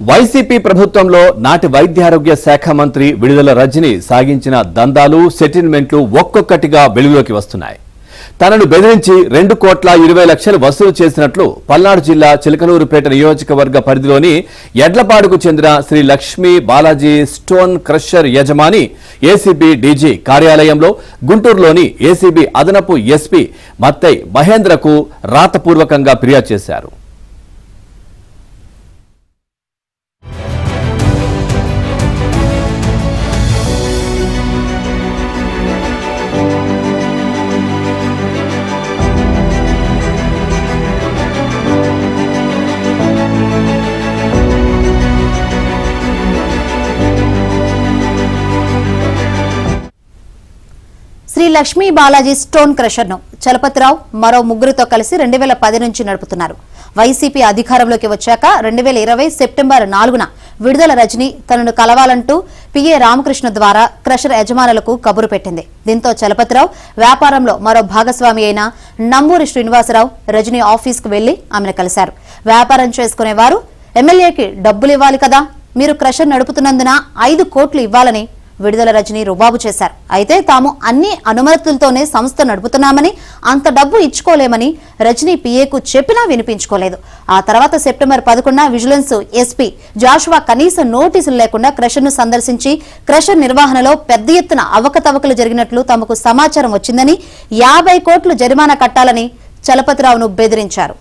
YCP ప్రభుత్వంలో నాటి వైద్యారోగ్య శాఖ మంత్రి విడుదల రజని సాగించిన దందాలు సెటిల్మెంట్లు ఒక్కొక్కటిగా వెలుగులోకి వస్తున్నాయి. తనను బెదిరించి 2,20,00,000 వసూలు చేసినట్లు పల్నాడు జిల్లా చిలకలూరుపేట నియోజకవర్గ పరిధిలోని ఎడ్లపాడుకు చెందిన శ్రీ లక్ష్మీ బాలాజీ స్టోన్ క్రషర్ యజమాని ఏసీబీ డీజీ కార్యాలయంలో గుంటూరులోని ఏసీబీ అదనపు ఎస్పీ మత్తై మహేంద్రకు రాతపూర్వకంగా ఫిర్యాదు చేశారు. శ్రీ లక్ష్మీ బాలాజీ స్టోన్ క్రషర్ ను చలపతిరావు మరో ముగ్గురితో కలిసి 2010 నుంచి నడుపుతున్నారు. వైసీపీ అధికారంలోకి వచ్చాక 2020 సెప్టెంబర్ 4న విడుదల రజని తనను కలవాలంటూ పిఏ రామకృష్ణ ద్వారా క్రషర్ యజమానులకు కబురు పెట్టింది. దీంతో చలపతిరావు వ్యాపారంలో మరో భాగస్వామి అయిన నంబూరి శ్రీనివాసరావు రజని ఆఫీస్కు వెళ్లి ఆమెను కలిశారు. వ్యాపారం చేసుకునేవారు ఎమ్మెల్యేకి డబ్బులు ఇవ్వాలి కదా, మీరు క్రషర్ నడుపుతున్నందున 5 కోట్లు ఇవ్వాలని విడుదల రజని రుబాబు చేశారు. అయితే తాము అన్ని అనుమతులతోనే సంస్థ నడుపుతున్నామని, అంత డబ్బు ఇచ్చుకోలేమని రజని పిఏకు చెప్పినా వినిపించుకోలేదు. ఆ తర్వాత సెప్టెంబర్ 11న విజిలెన్స్ ఎస్పీ జాషువా కనీసం నోటీసులు లేకుండా క్రషర్ను సందర్శించి క్రషర్ నిర్వహణలో పెద్ద ఎత్తున అవకతవకలు జరిగినట్లు తమకు సమాచారం వచ్చిందని 50 కోట్లు జరిమానా కట్టాలని చలపతిరావును బెదిరించారు.